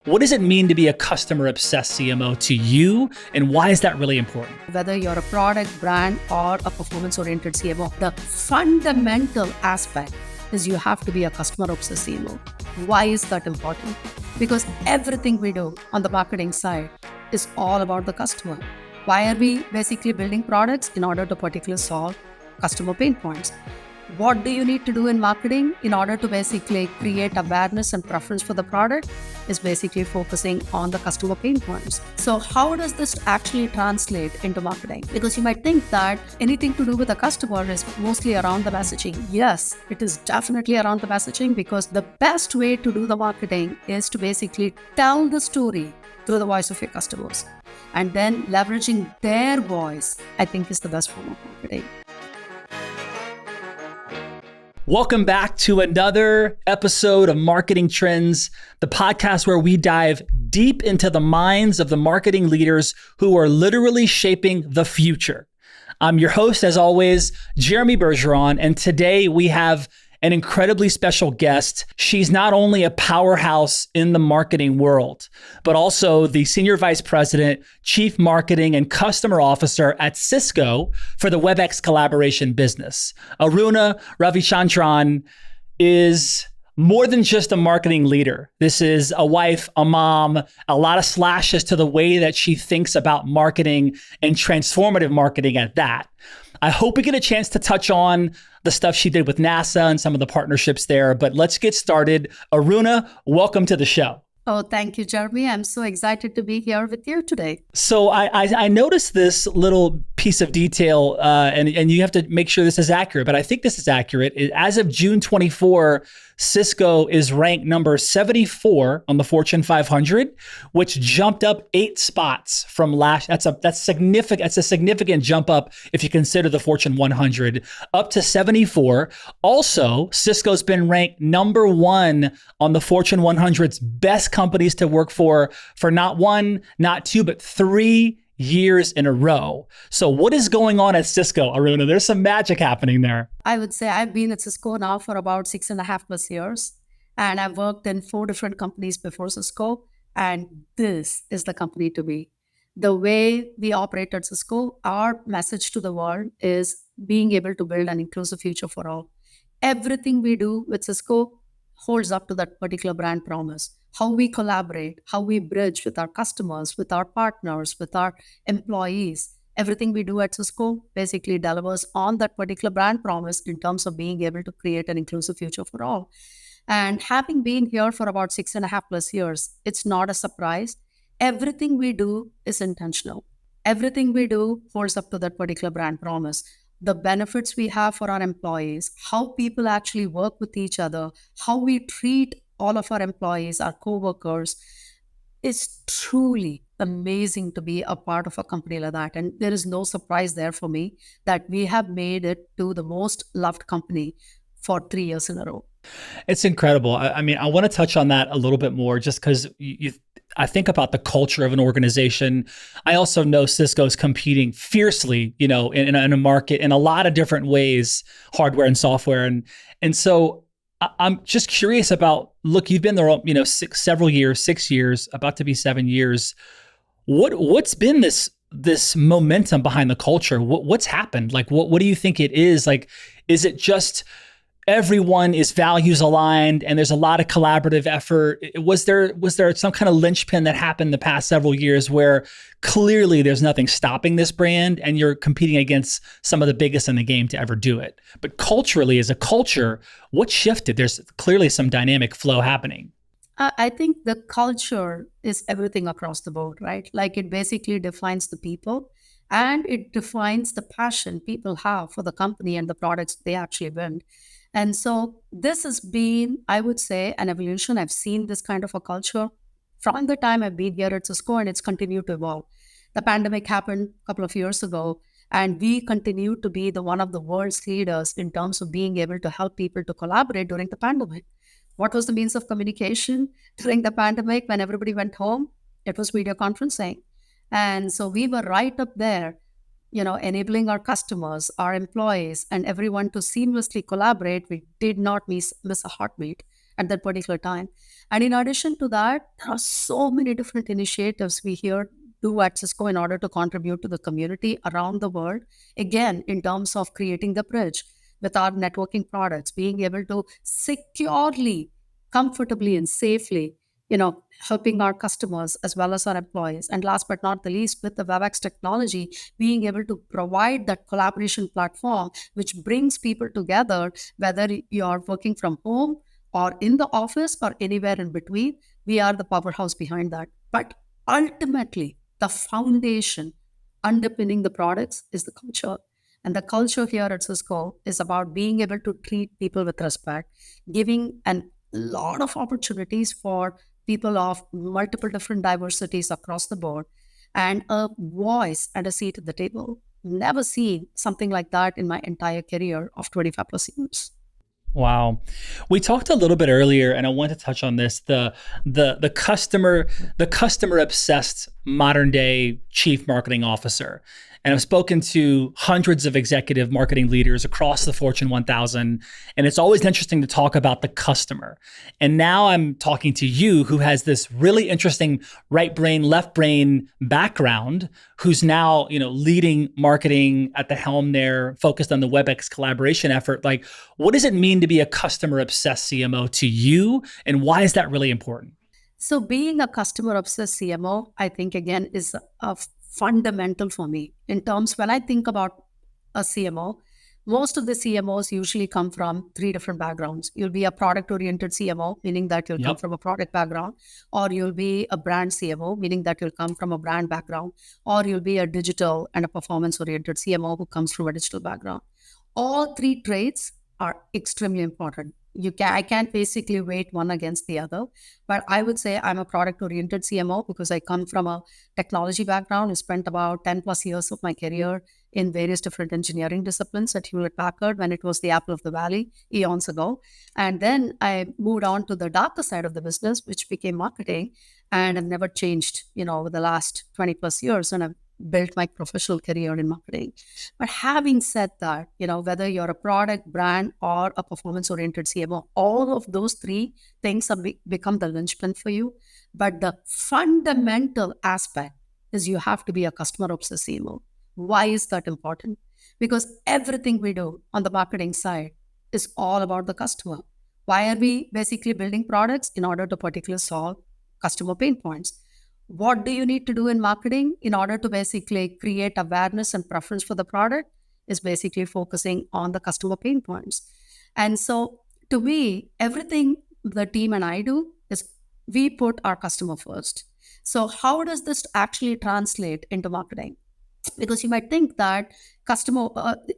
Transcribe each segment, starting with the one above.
What does it mean to be a customer-obsessed CMO to you, and why is that really important? Whether you're a product, brand, or a performance-oriented CMO, the fundamental aspect is you have to be a customer-obsessed CMO. Why is that important? Because everything we do on the marketing side is all about the customer. Why are we basically building products? In order to particularly solve customer pain points. What do you need to do in marketing in order to basically create awareness and preference for the product? Is basically focusing on the customer pain points. So how does this actually translate into marketing? Because you might think that anything to do with a customer is mostly around the messaging. Yes, it is definitely around the messaging, because the best way to do the marketing is to basically tell the story through the voice of your customers. And then leveraging their voice, I think, is the best form of marketing. Welcome back to another episode of Marketing Trends, the podcast where we dive deep into the minds of the marketing leaders who are literally shaping the future. I'm your host, as always, Jeremy Bergeron, and today we have an incredibly special guest. She's not only a powerhouse in the marketing world, but also the Senior Vice President, Chief Marketing and Customer Officer at Cisco for the WebEx collaboration business. Aruna Ravichandran is more than just a marketing leader. This is a wife, a mom, a lot of slashes to the way that she thinks about marketing and transformative marketing at that. I hope we get a chance to touch on the stuff she did with NASA and some of the partnerships there, but let's get started. Aruna, welcome to the show. Oh, thank you, Jeremy. I'm so excited to be here with you today. So I noticed this little piece of detail, and you have to make sure this is accurate, but I think this is accurate. As of June 24, Cisco is ranked number 74 on the Fortune 500, which jumped up 8 spots from last. That's significant. That's a significant jump up if you consider the Fortune 100, up to 74. Also, Cisco's been ranked number 1 on the Fortune 100's best companies to work for not 1, not 2, but 3 years in a row. So what is going on at Cisco, Aruna? There's some magic happening there. I would say I've been at Cisco now for about 6.5+ years, and I've worked in 4 different companies before Cisco, and this is the company to be. The way we operate at Cisco, our message to the world is being able to build an inclusive future for all. Everything we do with Cisco holds up to that particular brand promise. How we collaborate, how we bridge with our customers, with our partners, with our employees. Everything we do at Cisco basically delivers on that particular brand promise in terms of being able to create an inclusive future for all. And having been here for about 6.5+ years, it's not a surprise. Everything we do is intentional. Everything we do holds up to that particular brand promise. The benefits we have for our employees, how people actually work with each other, how we treat all of our employees, our co-workers. It's truly amazing to be a part of a company like that. And there is no surprise there for me that we have made it to the most loved company for 3 years in a row. It's incredible. I mean, I want to touch on that a little bit more just because I think about the culture of an organization. I also know Cisco's competing fiercely, in a market in a lot of different ways, hardware and software. And so I'm just curious about, look, you've been there, several years, 6 years, about to be 7 years. What's been this momentum behind the culture? What's happened? Like, what do you think it is? Like, is it just everyone is values aligned and there's a lot of collaborative effort? Was there some kind of linchpin that happened the past several years where clearly there's nothing stopping this brand and you're competing against some of the biggest in the game to ever do it? But culturally, as a culture, what shifted? There's clearly some dynamic flow happening. I think the culture is everything across the board, right? Like, it basically defines the people and it defines the passion people have for the company and the products they actually build. And so this has been, I would say, an evolution. I've seen this kind of a culture from the time I've been here at Cisco, and it's continued to evolve. The pandemic happened a couple of years ago, and we continue to be one of the world's leaders in terms of being able to help people to collaborate during the pandemic. What was the means of communication during the pandemic when everybody went home? It was video conferencing. And so we were right up there, enabling our customers, our employees, and everyone to seamlessly collaborate. We did not miss a heartbeat. at that particular time. And in addition to that, there are so many different initiatives we here do at Cisco in order to contribute to the community around the world. Again, in terms of creating the bridge with our networking products, being able to securely, comfortably, and safely, helping our customers as well as our employees. And last but not the least, with the WebEx technology, being able to provide that collaboration platform, which brings people together, whether you're working from home or in the office or anywhere in between. We are the powerhouse behind that. But ultimately, the foundation underpinning the products is the culture. And the culture here at Cisco is about being able to treat people with respect, giving a lot of opportunities for people of multiple different diversities across the board, and a voice and a seat at the table. Never seen something like that in my entire career of 25 plus years. Wow. We talked a little bit earlier, and I want to touch on this, the customer obsessed modern day chief marketing officer. And I've spoken to hundreds of executive marketing leaders across the Fortune 1000, and it's always interesting to talk about the customer. And now I'm talking to you, who has this really interesting right brain, left brain background, who's now, leading marketing at the helm there, focused on the WebEx collaboration effort. Like, what does it mean to be a customer obsessed CMO to you, and why is that really important? So being a customer obsessed CMO, I think again is a fundamental for me in terms when I think about a CMO. Most of the CMOs usually come from three different backgrounds. You'll be a product oriented CMO, meaning that you'll come from a product background, or you'll be a brand CMO, meaning that you'll come from a brand background, or you'll be a digital and a performance oriented CMO who comes from a digital background. All three traits are extremely important. I can't basically weight one against the other, but I would say I'm a product-oriented CMO because I come from a technology background. I spent about 10 plus years of my career in various different engineering disciplines at Hewlett-Packard when it was the apple of the valley eons ago. And then I moved on to the darker side of the business, which became marketing, and I've never changed, over the last 20 plus years, and I've built my professional career in marketing. But having said that, whether you're a product, brand, or a performance-oriented CMO, all of those three things have become the linchpin for you. But the fundamental aspect is you have to be a customer-obsessed CMO. Why is that important? Because everything we do on the marketing side is all about the customer. Why are we basically building products? In order to particularly solve customer pain points. What do you need to do in marketing in order to basically create awareness and preference for the product? Is basically focusing on the customer pain points. And so to me, everything the team and I do is we put our customer first. So how does this actually translate into marketing? Because you might think that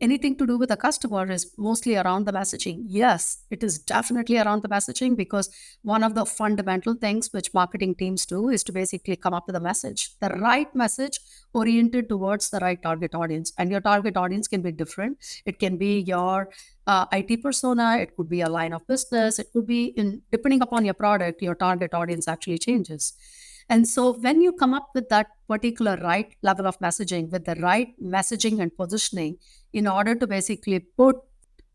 anything to do with a customer is mostly around the messaging. Yes, it is definitely around the messaging, because one of the fundamental things which marketing teams do is to basically come up with a message, the right message oriented towards the right target audience. And your target audience can be different. It can be your IT persona, it could be a line of business, it could be depending upon your product, your target audience actually changes. And so when you come up with that particular right level of messaging, with the right messaging and positioning in order to basically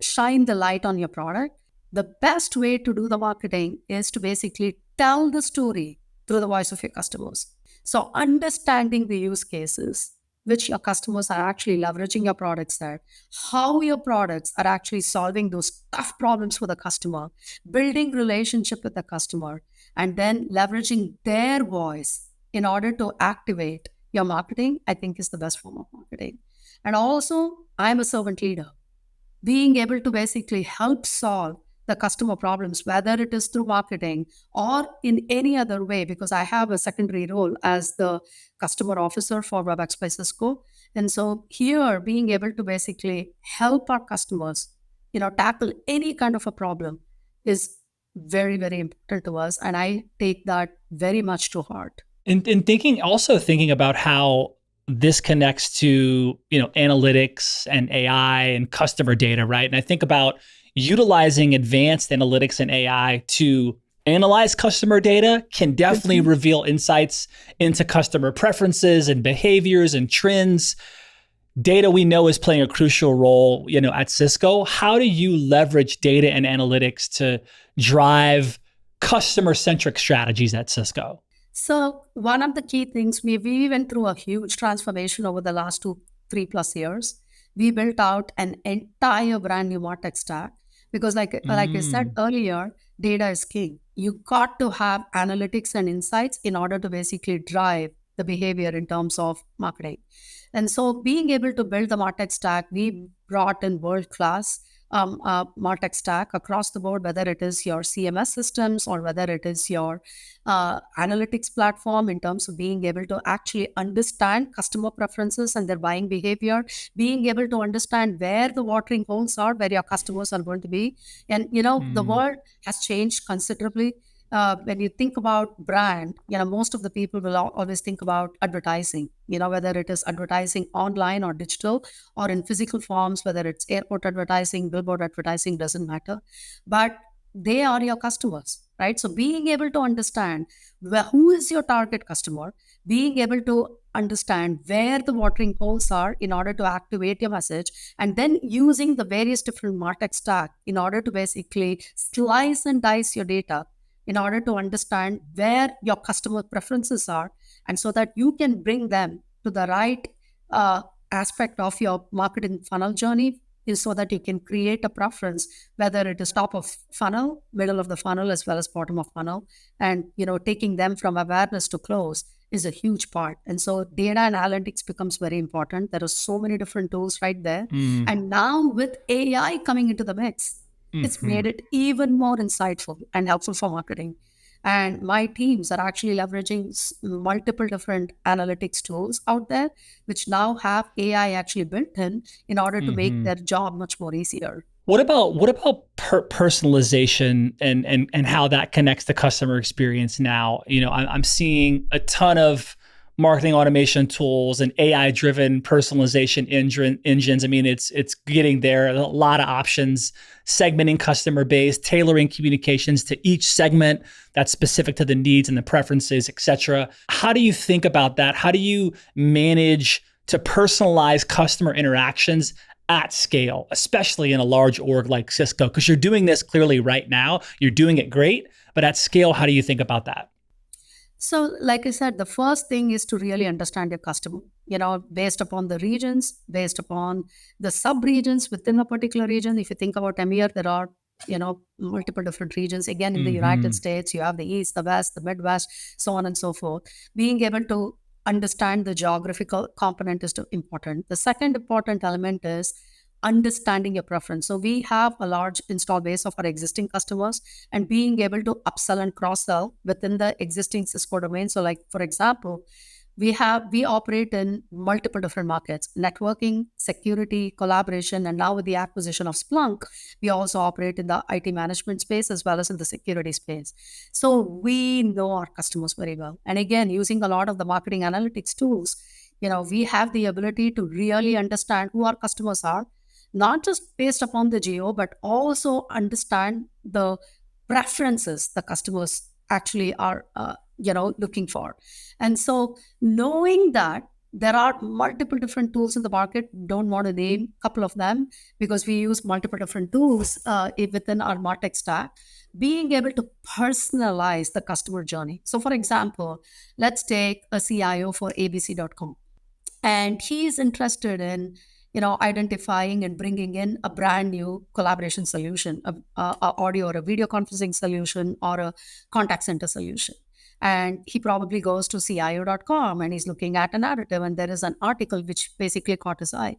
shine the light on your product, the best way to do the marketing is to basically tell the story through the voice of your customers. So understanding the use cases which your customers are actually leveraging your products there, how your products are actually solving those tough problems for the customer, building relationship with the customer, and then leveraging their voice in order to activate your marketing, I think is the best form of marketing. And also, I'm a servant leader. Being able to basically help solve the customer problems, whether it is through marketing or in any other way, because I have a secondary role as the customer officer for WebEx by Cisco. And so here, being able to basically help our customers, tackle any kind of a problem is very, very important to us. And I take that very much to heart. And thinking about how this connects to, analytics and AI and customer data, right? And I think about utilizing advanced analytics and AI to analyze customer data can definitely reveal insights into customer preferences and behaviors and trends. Data we know is playing a crucial role, at Cisco. How do you leverage data and analytics to drive customer-centric strategies at Cisco? So one of the key things, we went through a huge transformation over the last 3+ years. We built out an entire brand new MarTech stack because like I said earlier, data is king. You got to have analytics and insights in order to basically drive the behavior in terms of marketing. And so being able to build the MarTech stack, we brought in world-class MarTech stack across the board, whether it is your CMS systems or whether it is your analytics platform, in terms of being able to actually understand customer preferences and their buying behavior, being able to understand where the watering holes are, where your customers are going to be. And, the world has changed considerably. When you think about brand, most of the people will always think about advertising, whether it is advertising online or digital or in physical forms, whether it's airport advertising, billboard advertising, doesn't matter. But they are your customers, right? So being able to understand who is your target customer, being able to understand where the watering holes are in order to activate your message, and then using the various different MarTech stack in order to basically slice and dice your data in order to understand where your customer preferences are, and so that you can bring them to the right aspect of your marketing funnel journey, is so that you can create a preference, whether it is top of funnel, middle of the funnel, as well as bottom of funnel. And, taking them from awareness to close is a huge part. And so data and analytics becomes very important. There are so many different tools right there. And now with AI coming into the mix, it's made it even more insightful and helpful for marketing. And my teams are actually leveraging multiple different analytics tools out there, which now have AI actually built in order to make their job much more easier. What about personalization and how that connects to customer experience now? I'm seeing a ton of marketing automation tools and AI-driven personalization engines. I mean, it's getting there. A lot of options, segmenting customer base, tailoring communications to each segment that's specific to the needs and the preferences, et cetera. How do you think about that? How do you manage to personalize customer interactions at scale, especially in a large org like Cisco? Because you're doing this clearly right now. You're doing it great. But at scale, how do you think about that? So, like I said, the first thing is to really understand your customer, based upon the regions, based upon the sub-regions within a particular region. If you think about EMEA, there are, multiple different regions. Again, in the United States, you have the East, the West, the Midwest, so on and so forth. Being able to understand the geographical component is important. The second important element is understanding your preference. So we have a large install base of our existing customers, and being able to upsell and cross-sell within the existing Cisco domain. So like, for example, we operate in multiple different markets: networking, security, collaboration, and now with the acquisition of Splunk, we also operate in the IT management space as well as in the security space. So we know our customers very well. And again, using a lot of the marketing analytics tools, we have the ability to really understand who our customers are, not just based upon the geo, but also understand the preferences the customers actually are, looking for. And so knowing that there are multiple different tools in the market, don't want to name a couple of them because we use multiple different tools within our MarTech stack, being able to personalize the customer journey. So for example, let's take a CIO for abc.com, and he is interested in identifying and bringing in a brand new collaboration solution, a audio or a video conferencing solution or a contact center solution. And he probably goes to CIO.com and he's looking at a narrative, and there is an article which basically caught his eye.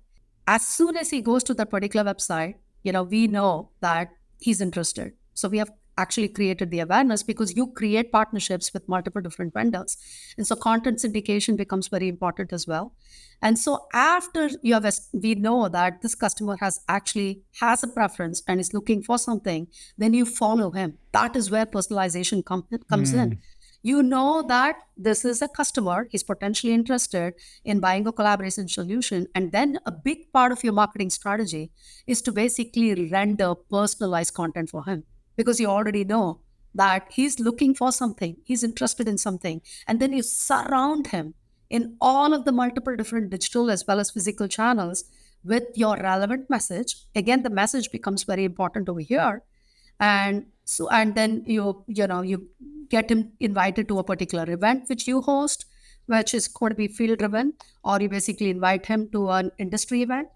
As soon as he goes to that particular website, we know that he's interested. So we have actually created the awareness, because you create partnerships with multiple different vendors. And so content syndication becomes very important as well. And so after we know that this customer has a preference and is looking for something, then you follow him. That is where personalization comes in. You know that this is a customer, he's potentially interested in buying a collaboration solution. And then a big part of your marketing strategy is to basically render personalized content for him, because you already know that he's looking for something, he's interested in something. And then you surround him in all of the multiple different digital as well as physical channels with your relevant message. Again, the message becomes very important over here. And then you get him invited to a particular event which you host, which is going to be field driven, or you basically invite him to an industry event.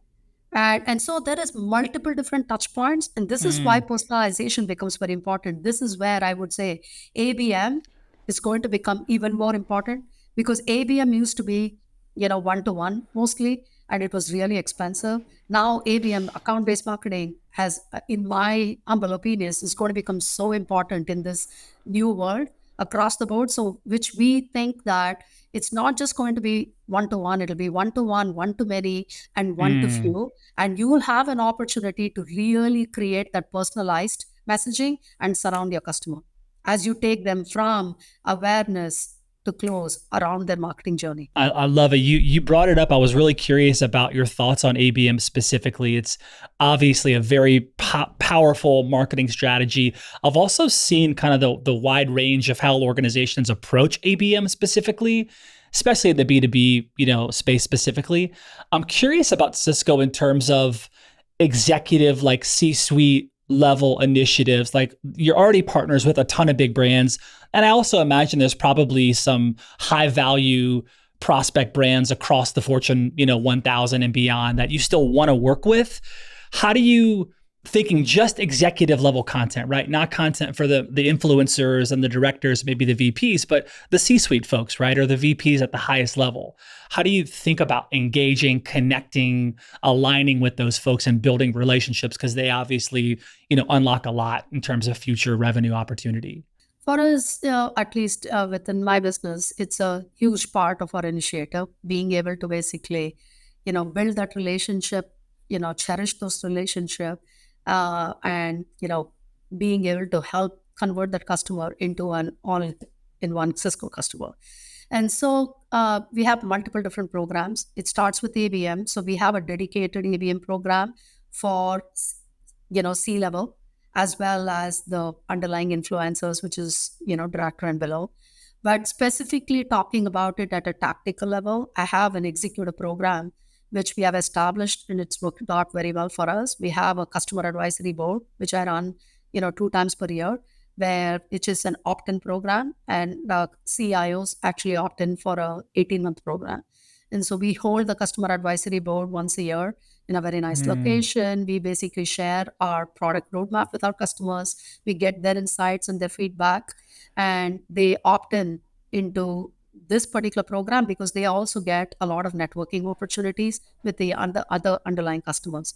And so there is multiple different touch points, and this is why Mm, personalization becomes very important. This is where I would say ABM is going to become even more important, because ABM used to be, one to one mostly, and it was really expensive. Now ABM, account based marketing, has, in my humble opinion, is going to become so important in this new world across the board. So, which we think that it's not just going to be one to one; it'll be one to one, one to many, and one to mm. few, and you will have an opportunity to really create that personalized messaging and surround your customer as you take them from awareness to close around their marketing journey. I love it. You brought it up. I was really curious about your thoughts on ABM specifically. It's obviously a very powerful marketing strategy. I've also seen kind of the wide range of how organizations approach ABM specifically, especially in the B2B, space specifically. I'm curious about Cisco in terms of executive, like C-suite level initiatives. Like, you're already partners with a ton of big brands, and I also imagine there's probably some high value prospect brands across the Fortune 1000 and beyond that you still want to work with. How do you, thinking just executive level content, right? Not content for the influencers and the directors, maybe the VPs, but the C-suite folks, right? Or the VPs at the highest level. How do you think about engaging, connecting, aligning with those folks and building relationships? Because they obviously, unlock a lot in terms of future revenue opportunity. For us, at least within my business, it's a huge part of our initiative, being able to basically, build that relationship, cherish those relationship, and, being able to help convert that customer into an all-in-one Cisco customer. And so we have multiple different programs. It starts with ABM. So we have a dedicated ABM program for, C-level, as well as the underlying influencers, which is, director and below. But specifically talking about it at a tactical level, I have an executive program which we have established, and it's worked out very well for us. We have a customer advisory board, which I run, 2 times per year, where it is an opt-in program, and the CIOs actually opt in for a 18-month program. And so we hold the customer advisory board once a year in a very nice location. We basically share our product roadmap with our customers. We get their insights and their feedback, and they opt in into this particular program because they also get a lot of networking opportunities with the other underlying customers.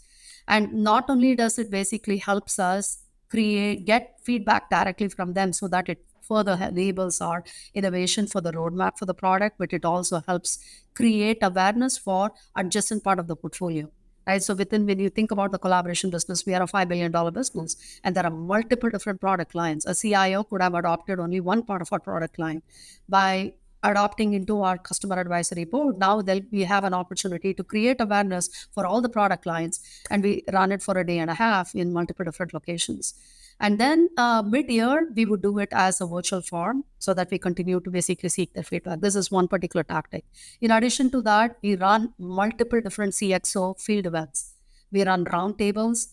And not only does it basically helps us get feedback directly from them so that it further enables our innovation for the roadmap for the product, but it also helps create awareness for adjacent part of the portfolio. Right. So when you think about the collaboration business, we are a $5 billion business, and there are multiple different product lines. A CIO could have adopted only one part of our product line. By adopting into our customer advisory board, now we have an opportunity to create awareness for all the product lines, and we run it for a day and a half in multiple different locations. And then mid-year, we would do it as a virtual forum so that we continue to basically seek their feedback. This is one particular tactic. In addition to that, we run multiple different CXO field events. We run roundtables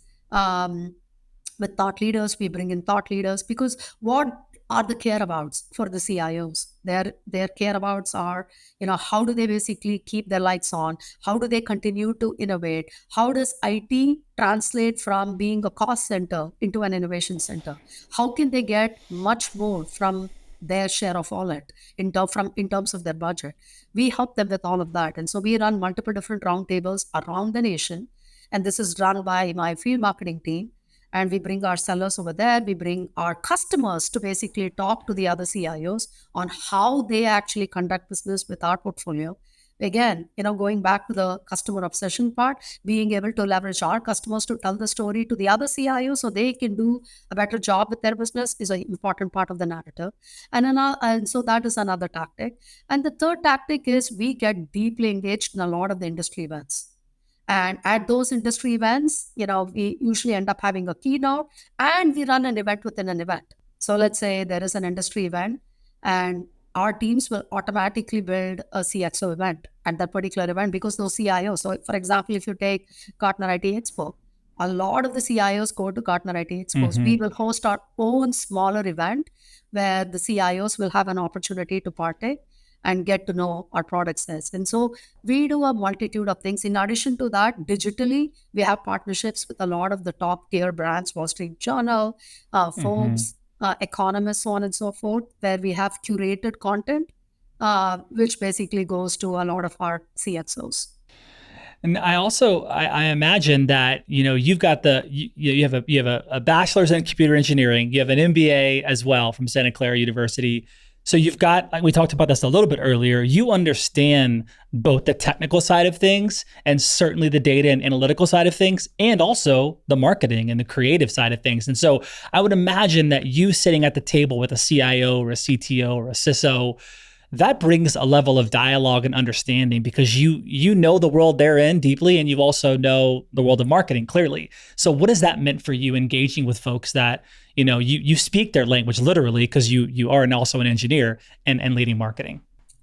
with thought leaders. We bring in thought leaders because what are the careabouts for the CIOs? Their careabouts are, how do they basically keep their lights on? How do they continue to innovate? How does IT translate from being a cost center into an innovation center? How can they get much more from their share of wallet in terms of their budget? We help them with all of that. And so we run multiple different roundtables around the nation. And this is run by my field marketing team. And we bring our sellers over there. We bring our customers to basically talk to the other CIOs on how they actually conduct business with our portfolio. Again, going back to the customer obsession part, being able to leverage our customers to tell the story to the other CIOs so they can do a better job with their business is an important part of the narrative. And so that is another tactic. And the third tactic is we get deeply engaged in a lot of the industry events. And at those industry events, we usually end up having a keynote, and we run an event within an event. So let's say there is an industry event, and our teams will automatically build a CXO event at that particular event because those CIOs. So for example, if you take Gartner IT Expo, A lot of the CIOs go to Gartner IT Expos. Mm-hmm. We will host our own smaller event where the CIOs will have an opportunity to partake and get to know our product sets. And so we do a multitude of things. In addition to that, digitally, we have partnerships with a lot of the top tier brands, Wall Street Journal, Mm-hmm. Forbes, Economist, so on and so forth, where we have curated content, which basically goes to a lot of our CXOs. And I imagine that you've got you have a bachelor's in computer engineering, you have an MBA as well from Santa Clara University. So you've got, like we talked about this a little bit earlier, you understand both the technical side of things and certainly the data and analytical side of things, and also the marketing and the creative side of things. And so I would imagine that you sitting at the table with a CIO or a CTO or a CISO, that brings a level of dialogue and understanding because you know the world they're in deeply, and you also know the world of marketing clearly. So what has that meant for you engaging with folks that you speak their language literally because you are also an engineer and leading marketing?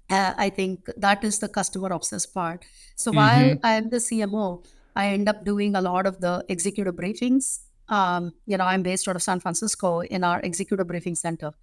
I think that is the customer obsessed part. So while Mm-hmm. I am the CMO, I end up doing a lot of the executive briefings. I'm based out of San Francisco in our executive briefing center.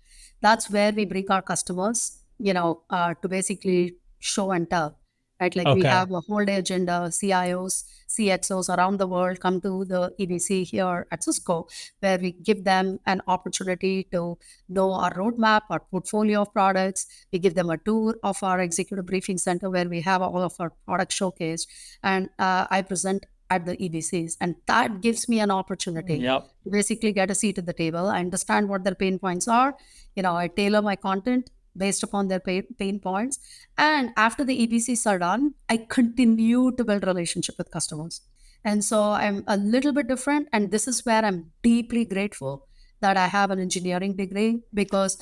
That's where we bring our customers, to basically show and tell, right? Like we Okay. have a whole day agenda, CIOs, CXOs around the world come to the EBC here at Cisco, where we give them an opportunity to know our roadmap, our portfolio of products. We give them a tour of our executive briefing center where we have all of our products showcased. And I present at the EBCs. And that gives me an opportunity Yep. to basically get a seat at the table. I understand what their pain points are. I tailor my content based upon their pain points. And after the EBCs are done, I continue to build relationship with customers. And so I'm a little bit different. And this is where I'm deeply grateful that I have an engineering degree because,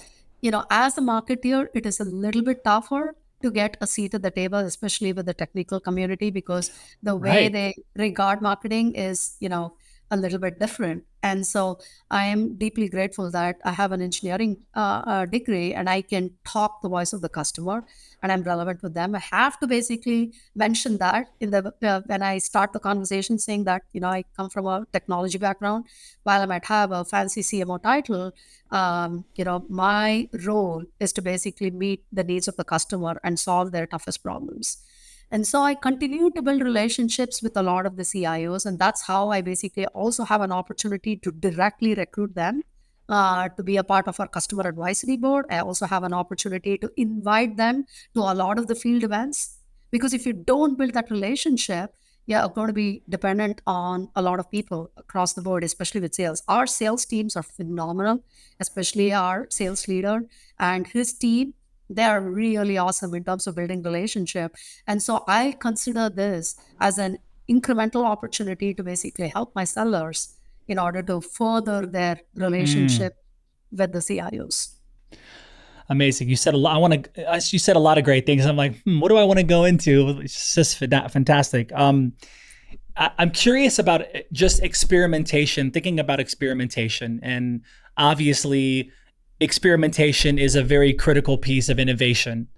as a marketeer, it is a little bit tougher to get a seat at the table, especially with the technical community, because the way Right. they regard marketing is, a little bit different. And so I am deeply grateful that I have an engineering degree and I can talk the voice of the customer and I'm relevant with them. I have to basically mention that in the when I start the conversation, saying that I come from a technology background. While I might have a fancy CMO title, my role is to basically meet the needs of the customer and solve their toughest problems. And so I continue to build relationships with a lot of the CIOs. And that's how I basically also have an opportunity to directly recruit them to be a part of our customer advisory board. I also have an opportunity to invite them to a lot of the field events. Because if you don't build that relationship, you're going to be dependent on a lot of people across the board, especially with sales. Our sales teams are phenomenal, especially our sales leader and his team. They are really awesome in terms of building relationship. And so I consider this as an incremental opportunity to basically help my sellers in order to further their Mm. relationship with the CIOs. Amazing. You said a lot. You said a lot of great things. I'm like, what do I want to go into? It's just fantastic. I'm curious about just experimentation, thinking about experimentation. And obviously, experimentation is a very critical piece of innovation.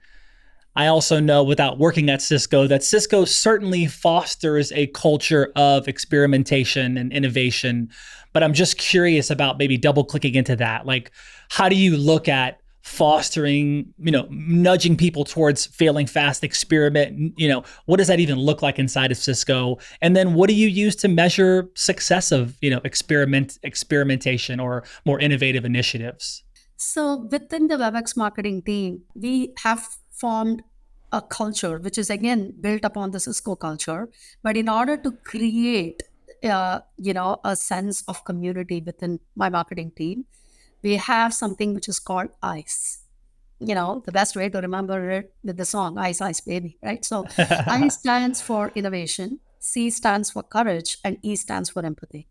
I also know without working at Cisco that Cisco certainly fosters a culture of experimentation and innovation. But I'm just curious about maybe double clicking into that. Like, how do you look at fostering, nudging people towards failing fast, experiment? What does that even look like inside of Cisco? And then what do you use to measure success of, experimentation or more innovative initiatives? So within the WebEx marketing team, we have formed a culture, which is again built upon the Cisco culture. But in order to create, a sense of community within my marketing team, we have something which is called ICE. The best way to remember it with the song Ice Ice Baby, right? So I stands for innovation, C stands for courage, and E stands for empathy.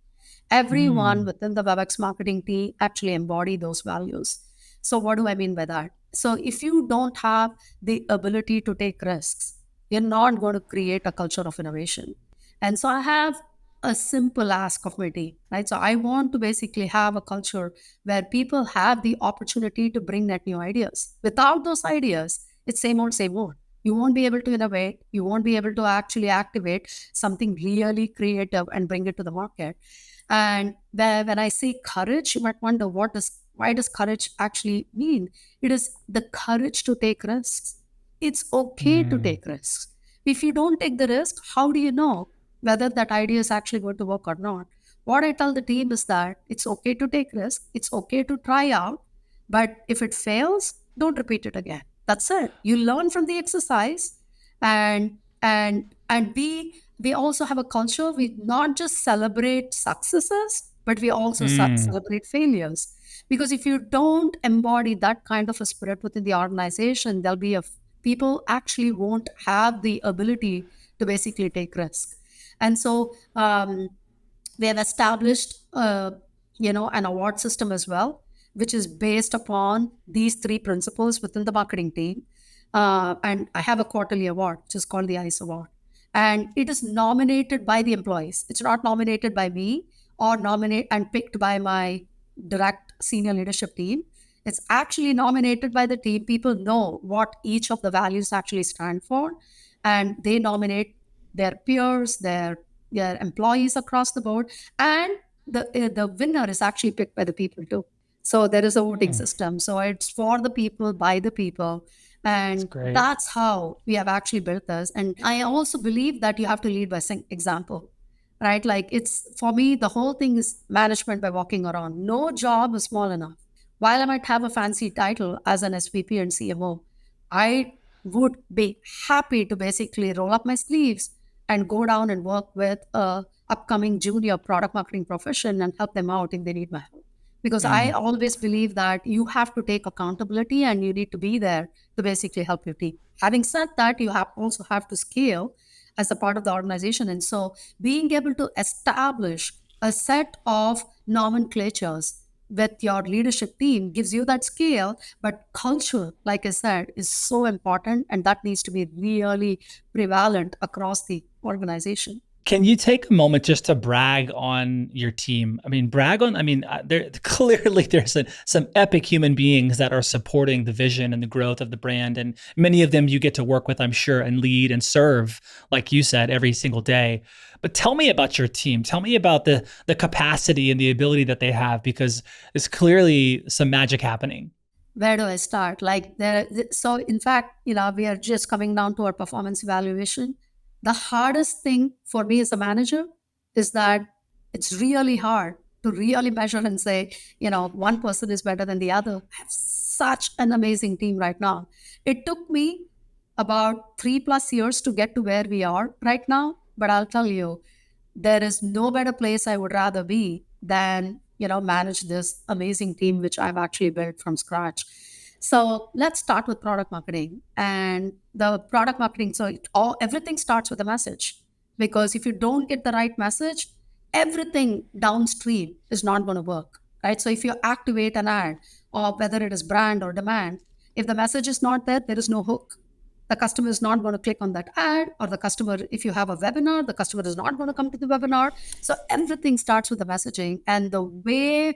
Everyone Mm. within the WebEx marketing team actually embody those values. So what do I mean by that? So if you don't have the ability to take risks, you're not going to create a culture of innovation. And so I have a simple ask of my team, right? So I want to basically have a culture where people have the opportunity to bring net new ideas. Without those ideas, it's same old, same old. You won't be able to innovate. You won't be able to actually activate something really creative and bring it to the market. And when I say courage, you might wonder why does courage actually mean? It is the courage to take risks. It's okay to Mm, take risks. If you don't take the risk, how do you know whether that idea is actually going to work or not? What I tell the team is that it's okay to take risk. It's okay to try out, but if it fails, don't repeat it again. That's it. You learn from the exercise, and we also have a culture. We not just celebrate successes, but we also mm, celebrate failures. Because if you don't embody that kind of a spirit within the organization, there'll be a people actually won't have the ability to basically take risk. And so we have established an award system as well, which is based upon these three principles within the marketing team. And I have a quarterly award, which is called the ICE Award. And it is nominated by the employees. It's not nominated by me or nominate and picked by my direct senior leadership team. It's actually nominated by the team. People know what each of the values actually stand for, and they nominate their peers, their employees across the board, and the winner is actually picked by the people too. So there is a voting mm. system. So it's for the people, by the people. That's And great. that's how we have actually built this. And I also believe that you have to lead by example, right? Like it's for me, the whole thing is management by walking around. No job is small enough. While I might have a fancy title as an SVP and CMO, I would be happy to basically roll up my sleeves and go down and work with a upcoming junior product marketing profession and help them out if they need my help. Because I Mm. always believe that you have to take accountability and you need to be there to basically help your team. Having said that, you also have to scale as a part of the organization. And so being able to establish a set of nomenclatures with your leadership team gives you that scale. But culture, like I said, is so important, and that needs to be really prevalent across the organization. Can you take a moment just to brag on your team? I mean, there clearly some epic human beings that are supporting the vision and the growth of the brand, and many of them you get to work with, I'm sure, and lead and serve, like you said, every single day. But tell me about your team. Tell me about the capacity and the ability that they have, because there's clearly some magic happening. Where do I start? Like there, so in fact, we are just coming down to our performance evaluation. The hardest thing for me as a manager is that it's really hard to really measure and say, one person is better than the other. I have such an amazing team right now. It took me about 3+ years to get to where we are right now, but I'll tell you, there is no better place I would rather be than manage this amazing team which I've actually built from scratch. So let's start with product marketing and the product marketing. So everything starts with a message, because if you don't get the right message, everything downstream is not going to work, right? So if you activate an ad, or whether it is brand or demand, if the message is not there, there is no hook. The customer is not going to click on that ad, or the customer, if you have a webinar, the customer is not going to come to the webinar. So everything starts with the messaging. And the way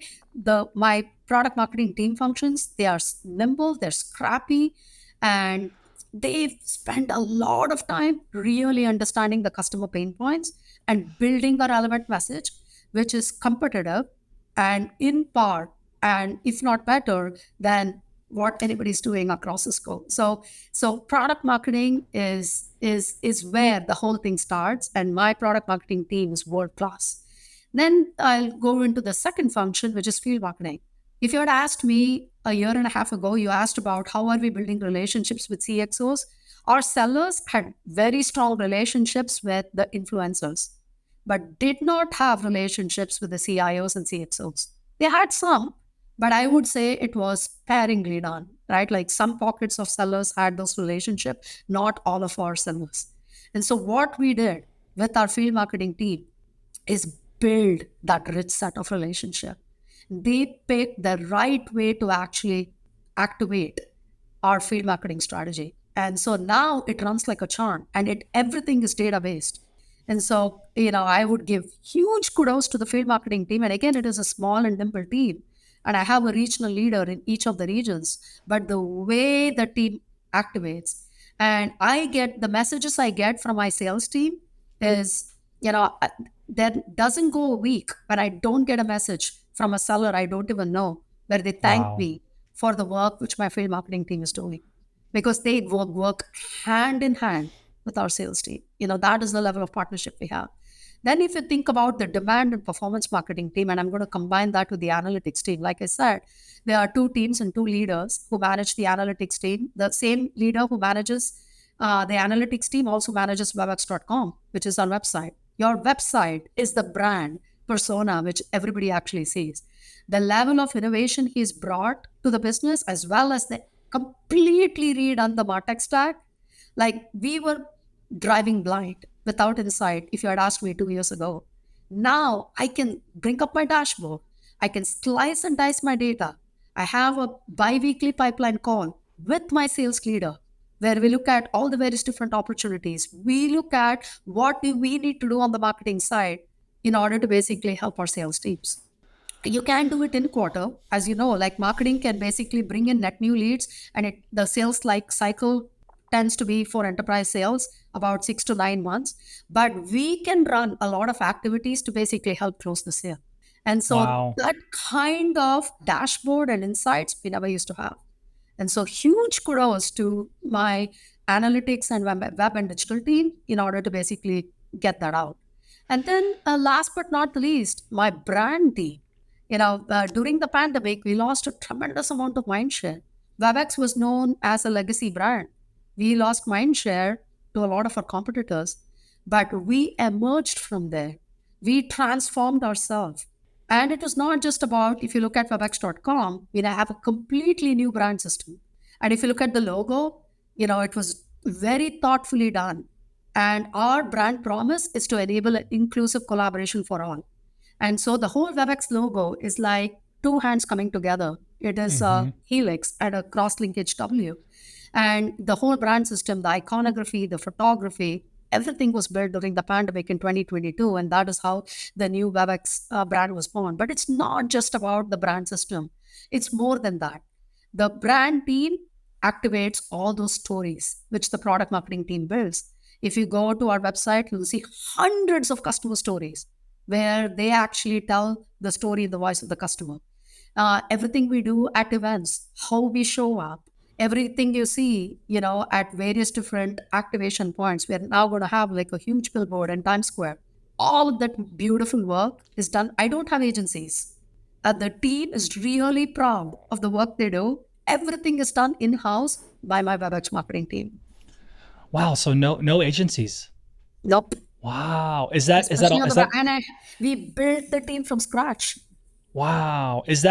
my product marketing team functions, they are nimble, they're scrappy, and they spend a lot of time really understanding the customer pain points and building a relevant message which is competitive and in par, and if not better than what anybody's doing across Cisco. So product marketing is where the whole thing starts, and my product marketing team is world class. Then I'll go into the second function, which is field marketing. If you had asked me a year and a half ago, you asked about how are we building relationships with CXOs. Our sellers had very strong relationships with the influencers, but did not have relationships with the CIOs and CXOs. They had some, but I would say it was sparingly done, right? Like some pockets of sellers had those relationships, not all of our sellers. And so what we did with our field marketing team is build that rich set of relationship. They picked the right way to actually activate our field marketing strategy. And so now it runs like a charm, and everything is data based. And so, I would give huge kudos to the field marketing team. And again, it is a small and nimble team. And I have a regional leader in each of the regions. But the way the team activates And the messages I get from my sales team is, there doesn't go a week when I don't get a message from a seller I don't even know, where they thank Wow. me for the work which my field marketing team is doing, because they work hand in hand with our sales team. That is the level of partnership we have. Then if you think about the demand and performance marketing team, and I'm going to combine that with the analytics team, like I said, there are two teams and two leaders who manage the analytics team. The same leader who manages the analytics team also manages WebEx.com, which is our website. Your website is the brand persona which everybody actually sees. The level of innovation he's brought to the business, as well as the completely redone the MarTech stack. Like, we were driving blind without insight if you had asked me 2 years ago. Now I can bring up my dashboard. I can slice and dice my data. I have a bi-weekly pipeline call with my sales leader where we look at all the various different opportunities. We look at what do we need to do on the marketing side in order to basically help our sales teams. You can do it in quarter, as you know, like marketing can basically bring in net new leads, and the sales like cycle tends to be for enterprise sales about 6 to 9 months, but we can run a lot of activities to basically help close the sale. And so Wow. that kind of dashboard and insights we never used to have. And so huge kudos to my analytics and web and digital team in order to basically get that out. And then last but not the least, my brand team. During the pandemic, we lost a tremendous amount of mind share. WebEx was known as a legacy brand. We lost mind share to a lot of our competitors, but we emerged from there. We transformed ourselves. And it was not just about, if you look at webex.com, we now have a completely new brand system. And if you look at the logo, it was very thoughtfully done. And our brand promise is to enable an inclusive collaboration for all. And so the whole WebEx logo is like two hands coming together. It is a helix and a cross-linkage W. And the whole brand system, the iconography, the photography, everything was built during the pandemic in 2022. And that is how the new WebEx brand was born. But it's not just about the brand system. It's more than that. The brand team activates all those stories, which the product marketing team builds. If you go to our website, you'll see hundreds of customer stories where they actually tell the story in the voice of the customer. Everything we do at events, how we show up, everything you see, at various different activation points. We're now going to have like a huge billboard in Times Square. All of that beautiful work is done. I don't have agencies. The team is really proud of the work they do. Everything is done in-house by my WebEx marketing team. Wow. So no agencies. Nope. Wow. Is that we built the team from scratch. Wow. Has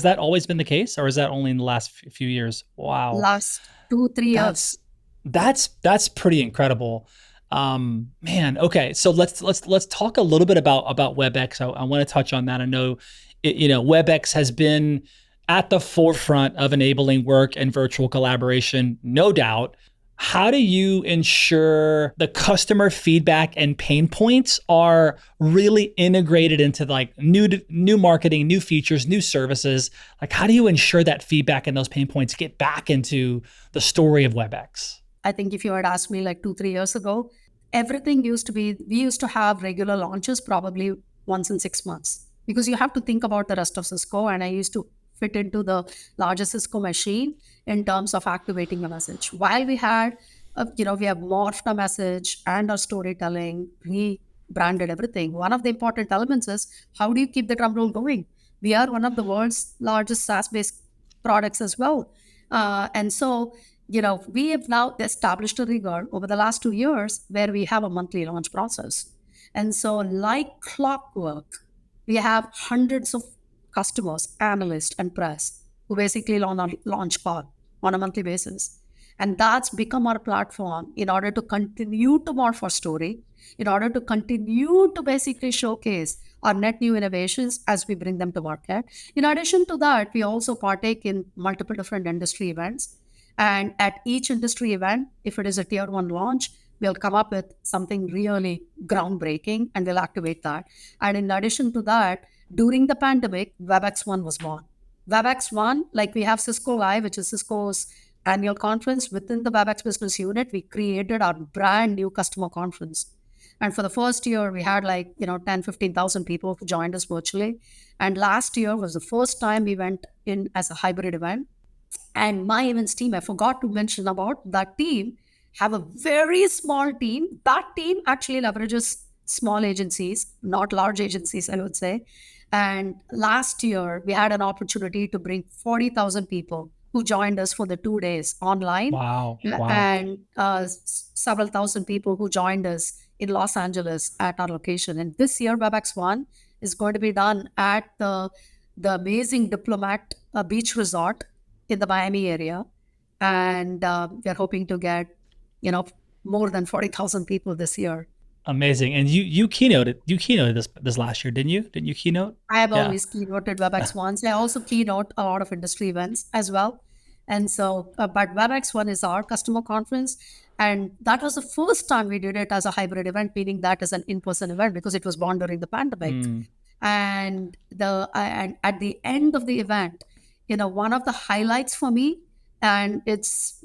that always been the case, or is that only in the last few years? Wow. Last 2-3 years. That's pretty incredible. Man. Okay. So let's talk a little bit about WebEx. I want to touch on that. I know, WebEx has been at the forefront of enabling work and virtual collaboration, no doubt. How do you ensure the customer feedback and pain points are really integrated into like new marketing, new features, new services? Like, how do you ensure that feedback and those pain points get back into the story of WebEx? I think if you had asked me like 2-3 years ago, everything we used to have regular launches probably once in 6 months, because you have to think about the rest of Cisco. And I used to fit into the largest Cisco machine in terms of activating a message. While we had, we have morphed a message and our storytelling, rebranded everything. One of the important elements is, how do you keep the drum roll going? We are one of the world's largest SaaS-based products as well. And so, we have now established a rigor over the last 2 years where we have a monthly launch process. And so like clockwork, we have hundreds of customers, analysts, and press who basically launch call on a monthly basis. And that's become our platform in order to continue to morph our story, in order to continue to basically showcase our net new innovations as we bring them to market. In addition to that, we also partake in multiple different industry events. And at each industry event, if it is a tier 1 launch, we'll come up with something really groundbreaking and we'll activate that. And in addition to that, during the pandemic, WebEx One was born. WebEx One, like we have Cisco Live, which is Cisco's annual conference within the WebEx business unit, we created our brand new customer conference. And for the first year, we had 10, 15,000 people who joined us virtually. And last year was the first time we went in as a hybrid event. And my events team, I forgot to mention about that team, have a very small team. That team actually leverages small agencies, not large agencies, I would say. And last year, we had an opportunity to bring 40,000 people who joined us for the 2 days online. Wow. And several thousand people who joined us in Los Angeles at our location. And this year, WebEx One is going to be done at the amazing Diplomat Beach Resort in the Miami area. And we're hoping to get, more than 40,000 people this year. Amazing. And you keynoted this last year, didn't you? Didn't you keynote? I have always keynoted WebEx once. I also keynote a lot of industry events as well. And so, but WebEx One is our customer conference. And that was the first time we did it as a hybrid event, meaning that as an in-person event because it was born during the pandemic. And at the end of the event, one of the highlights for me, and is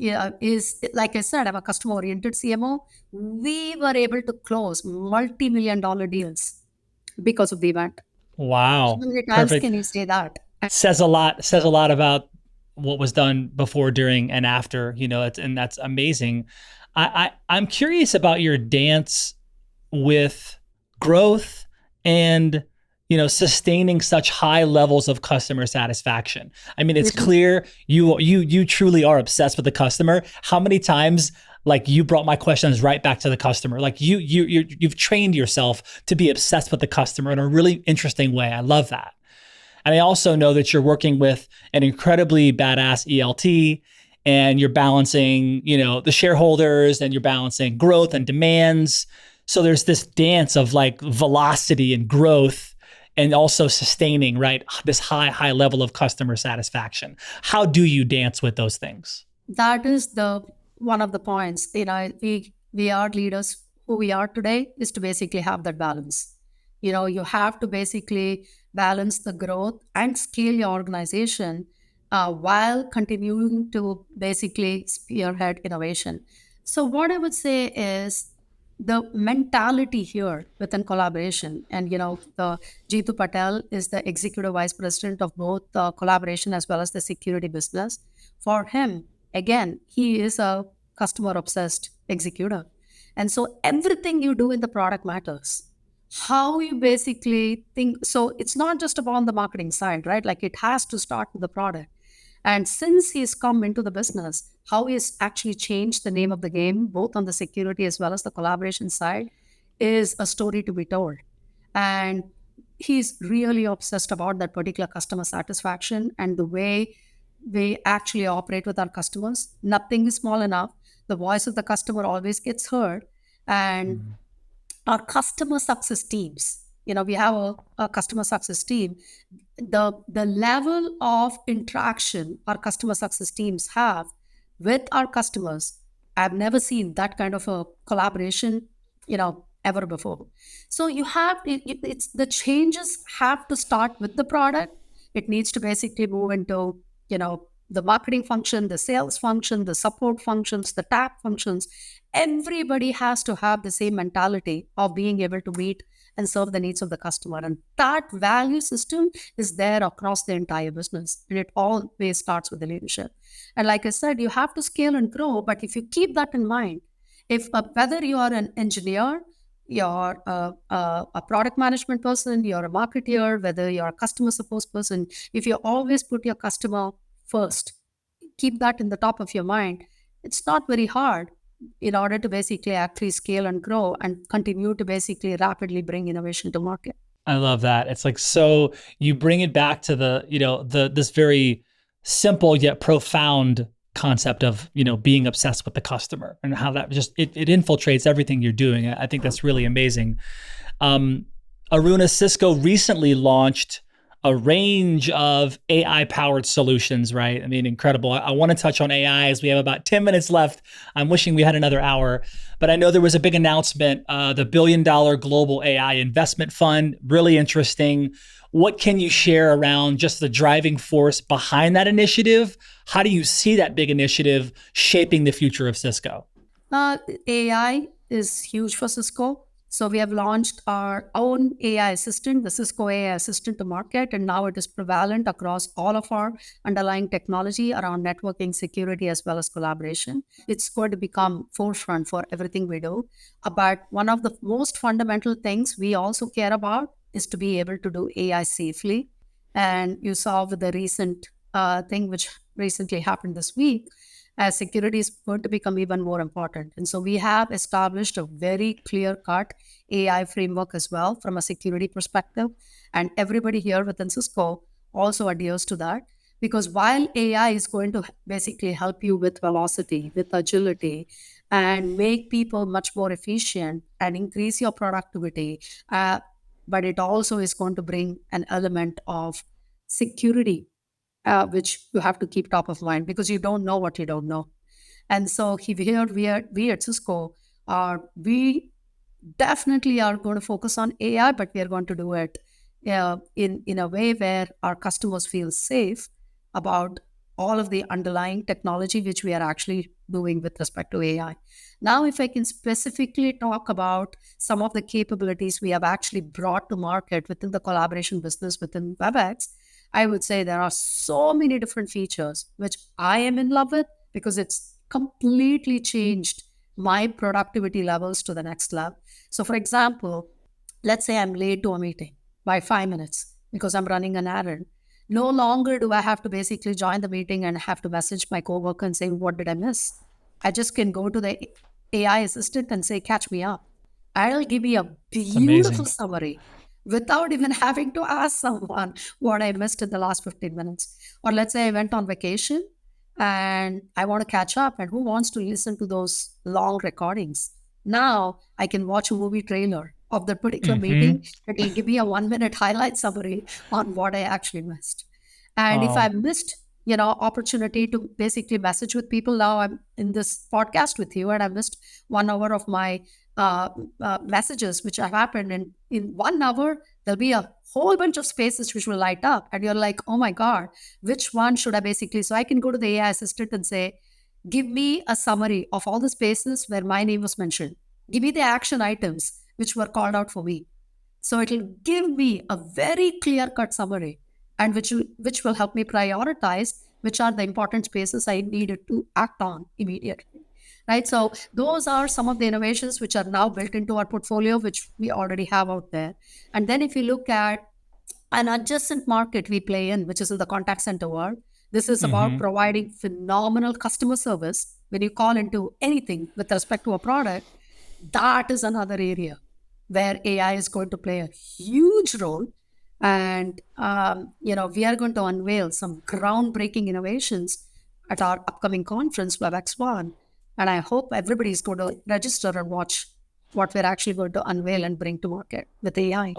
like I said, I'm a customer-oriented CMO. We were able to close multi-million-dollar deals because of the event. Wow. How many times can you say that? Says a lot about what was done before, during, and after, and that's amazing. I'm curious about your dance with growth and sustaining such high levels of customer satisfaction. I mean, it's clear you truly are obsessed with the customer. How many times you brought my questions right back to the customer? You've trained yourself to be obsessed with the customer in a really interesting way. I love that. And I also know that you're working with an incredibly badass ELT, and you're balancing, the shareholders, and you're balancing growth and demands. So there's this dance of velocity and growth, and also sustaining, right, this high level of customer satisfaction. How do you dance with those things? That is one of the points. We are leaders. Who we are today is to basically have that balance. You have to basically balance the growth and scale your organization while continuing to basically spearhead innovation. So what I would say is the mentality here within collaboration, and the Jeetu Patel is the executive vice president of both the collaboration as well as the security business. For him, again, he is a customer obsessed executive, and so everything you do in the product matters. How you basically think. So it's not just about the marketing side, right? It has to start with the product. And since he's come into the business, how he's actually changed the name of the game, both on the security as well as the collaboration side, is a story to be told. And he's really obsessed about that particular customer satisfaction and the way we actually operate with our customers. Nothing is small enough. The voice of the customer always gets heard. And our customer success teams, we have a customer success team. The level of interaction our customer success teams have with our customers, I've never seen that kind of a collaboration, ever before. So it's the changes have to start with the product. It needs to basically move into, the marketing function, the sales function, the support functions, the tap functions. Everybody has to have the same mentality of being able to meet and serve the needs of the customer. And that value system is there across the entire business. And it always starts with the leadership. And like I said, you have to scale and grow. But if you keep that in mind, whether you are an engineer, you're a product management person, you're a marketer, whether you're a customer support person, if you always put your customer first, keep that in the top of your mind, it's not very hard in order to basically actually scale and grow and continue to basically rapidly bring innovation to market. I love that. It's so you bring it back to this very simple yet profound concept of, being obsessed with the customer, and how that just, it infiltrates everything you're doing. I think that's really amazing. Aruna, Cisco recently launched a range of AI powered solutions, right? I mean, incredible. I want to touch on AI as we have about 10 minutes left. I'm wishing we had another hour, but I know there was a big announcement, the $1 billion global AI investment fund, really interesting. What can you share around just the driving force behind that initiative? How do you see that big initiative shaping the future of Cisco? AI is huge for Cisco. So we have launched our own AI assistant, the Cisco AI assistant to market, and now it is prevalent across all of our underlying technology around networking, security, as well as collaboration. It's going to become forefront for everything we do. But one of the most fundamental things we also care about is to be able to do AI safely. And you saw with the recent thing which recently happened this week, as security is going to become even more important. And so we have established a very clear-cut AI framework as well from a security perspective. And everybody here within Cisco also adheres to that. Because while AI is going to basically help you with velocity, with agility, and make people much more efficient and increase your productivity, but it also is going to bring an element of security, which you have to keep top of mind because you don't know what you don't know. And so here we at Cisco we definitely are going to focus on AI, but we are going to do it in a way where our customers feel safe about all of the underlying technology which we are actually doing with respect to AI. Now, if I can specifically talk about some of the capabilities we have actually brought to market within the collaboration business within WebEx, I would say there are so many different features which I am in love with because it's completely changed my productivity levels to the next level. So, for example, let's say I'm late to a meeting by 5 minutes because I'm running an errand. No longer do I have to basically join the meeting and have to message my coworker and say, what did I miss? I just can go to the AI assistant and say, catch me up. I'll give you a beautiful summary without even having to ask someone what I missed in the last 15 minutes. Or let's say I went on vacation and I want to catch up, and who wants to listen to those long recordings? Now I can watch a movie trailer of the particular meeting. It will give me a 1-minute highlight summary on what I actually missed. And if I missed, opportunity to basically message with people, now I'm in this podcast with you and I missed 1 hour of my messages which have happened, and in 1 hour there'll be a whole bunch of spaces which will light up and you're like, oh my god, which one should I basically, so I can go to the AI assistant and say, give me a summary of all the spaces where my name was mentioned, give me the action items which were called out for me. So it'll give me a very clear cut summary, and which will help me prioritize which are the important spaces I needed to act on immediately. Right. So those are some of the innovations which are now built into our portfolio, which we already have out there. And then if you look at an adjacent market we play in, which is in the contact center world, this is about providing phenomenal customer service when you call into anything with respect to a product. That is another area where AI is going to play a huge role. And, we are going to unveil some groundbreaking innovations at our upcoming conference, WebEx One. And I hope everybody is going to register and watch what we're actually going to unveil and bring to market with AI.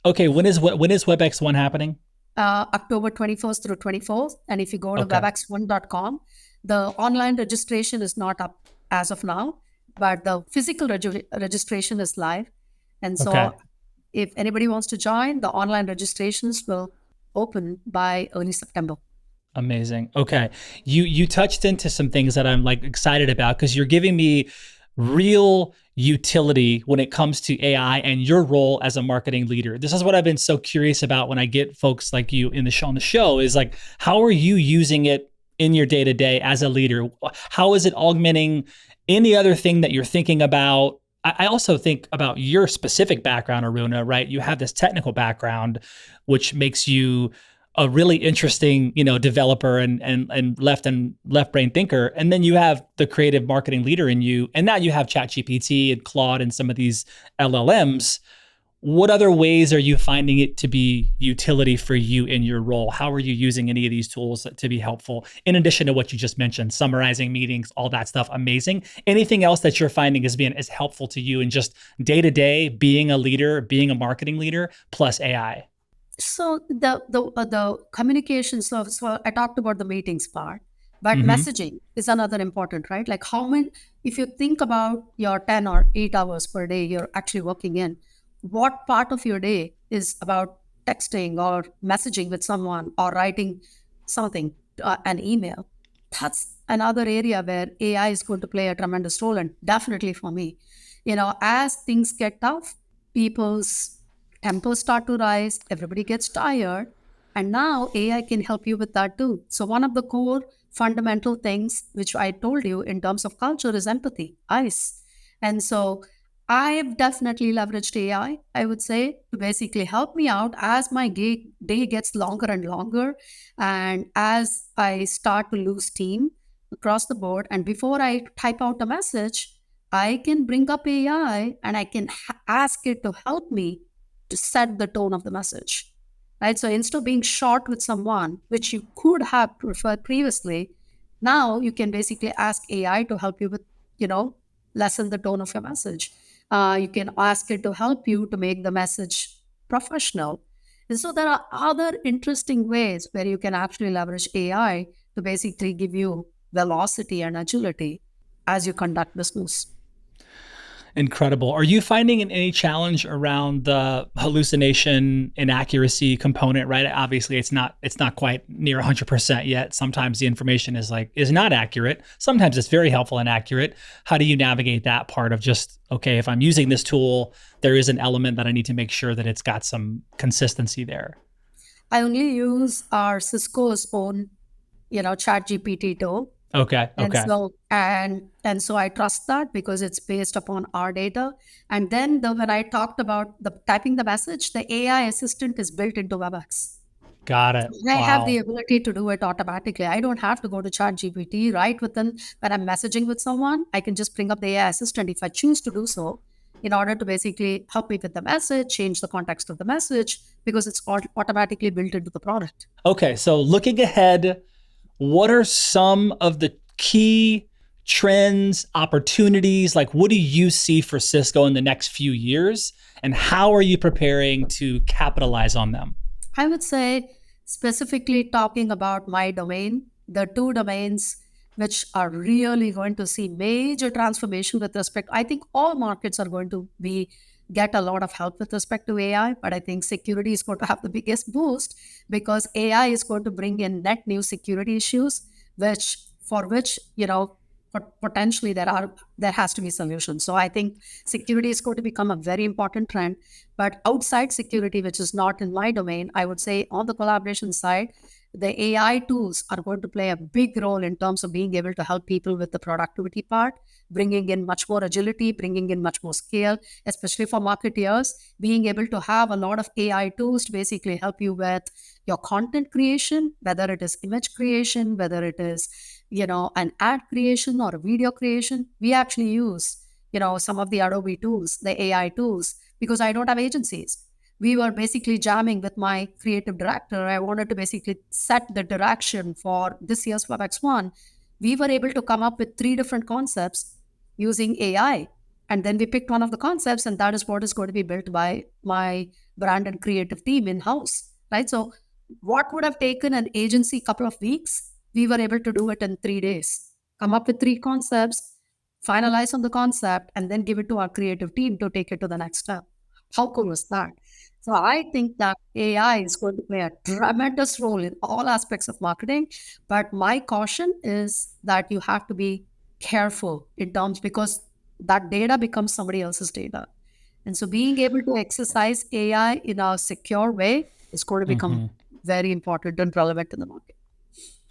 Okay. When is WebEx One happening? October 21st through 24th. And if you go to webx1.com, the online registration is not up as of now, but the physical registration is live. And so if anybody wants to join, the online registrations will open by early September. Amazing. Okay. You touched into some things that I'm like excited about because you're giving me real utility when it comes to AI and your role as a marketing leader. This is what I've been so curious about when I get folks like you on the show is like, how are you using it in your day-to-day as a leader? How is it augmenting any other thing that you're thinking about? I also think about your specific background, Aruna, right? You have this technical background, which makes you a really interesting, developer and left brain thinker. And then you have the creative marketing leader in you. And now you have ChatGPT and Claude and some of these LLMs. What other ways are you finding it to be utility for you in your role? How are you using any of these tools to be helpful? In addition to what you just mentioned, summarizing meetings, all that stuff, amazing. Anything else that you're finding is being as helpful to you in just day-to-day being a leader, being a marketing leader, plus AI? So the communication. So I talked about the meetings part, but Hmm. messaging is another important, right? Like how many, if you think about your 10 or 8 hours per day you're actually working in, what part of your day is about texting or messaging with someone or writing something, an email? That's another area where AI is going to play a tremendous role, and definitely for me, as things get tough, people's tempers start to rise, everybody gets tired, and now AI can help you with that too. So, one of the core fundamental things which I told you in terms of culture is empathy, ICE. And so, I've definitely leveraged AI, I would say, to basically help me out as my day gets longer and longer. And as I start to lose steam across the board, and before I type out a message, I can bring up AI and I can ask it to help me to set the tone of the message, right? So instead of being short with someone, which you could have preferred previously, now you can basically ask AI to help you with, lessen the tone of your message. You can ask it to help you to make the message professional. And so there are other interesting ways where you can actually leverage AI to basically give you velocity and agility as you conduct business. Incredible. Are you finding any challenge around the hallucination inaccuracy component? Right. Obviously, it's not quite near 100% yet. Sometimes the information is not accurate. Sometimes it's very helpful and accurate. How do you navigate that part of just, okay, if I'm using this tool, there is an element that I need to make sure that it's got some consistency there. I only use our Cisco's own, chat GPT tool. Okay. And Okay. so I trust that because it's based upon our data. And then when I talked about the typing the message, the AI assistant is built into WebEx. Got it. I have the Wow. ability to do it automatically. I don't have to go to chat GPT right within when I'm messaging with someone. I can just bring up the AI assistant if I choose to do so in order to basically help me with the message, change the context of the message because it's automatically built into the product. Okay. So looking ahead, what are some of the key trends, opportunities? Like, what do you see for Cisco in the next few years? And how are you preparing to capitalize on them? I would say, specifically talking about my domain, the two domains which are really going to see major transformation with respect. I think all markets are going to be get a lot of help with respect to AI, but I think security is going to have the biggest boost because AI is going to bring in net new security issues, which potentially there has to be solutions. So I think security is going to become a very important trend. But outside security, which is not in my domain, I would say on the collaboration side, the AI tools are going to play a big role in terms of being able to help people with the productivity part, bringing in much more agility, bringing in much more scale, especially for marketeers, being able to have a lot of AI tools to basically help you with your content creation, whether it is image creation, whether it is, an ad creation or a video creation. We actually use, some of the Adobe tools, the AI tools, because I don't have agencies. We were basically jamming with my creative director. I wanted to basically set the direction for this year's WebEx1. We were able to come up with 3 different concepts using AI. And then we picked one of the concepts, and that is what is going to be built by my brand and creative team in house. Right. So, what would have taken an agency a couple of weeks, we were able to do it in 3 days. Come up with 3 concepts, finalize on the concept, and then give it to our creative team to take it to the next step. How cool was that? So I think that AI is going to play a tremendous role in all aspects of marketing. But my caution is that you have to be careful in terms because that data becomes somebody else's data. And so being able to exercise AI in a secure way is going to become Mhm. very important and relevant in the market.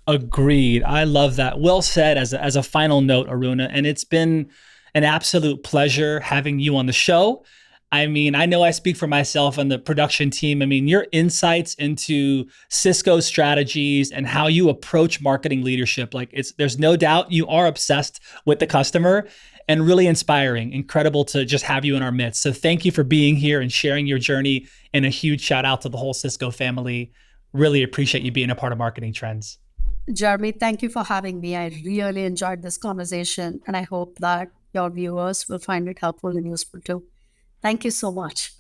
Agreed. I love that. Well said as a final note, Aruna. And it's been an absolute pleasure having you on the show. I mean, I know I speak for myself and the production team. I mean, your insights into Cisco strategies and how you approach marketing leadership, there's no doubt you are obsessed with the customer and really inspiring. Incredible to just have you in our midst. So thank you for being here and sharing your journey, and a huge shout out to the whole Cisco family. Really appreciate you being a part of Marketing Trends. Jeremy, thank you for having me. I really enjoyed this conversation, and I hope that your viewers will find it helpful and useful too. Thank you so much.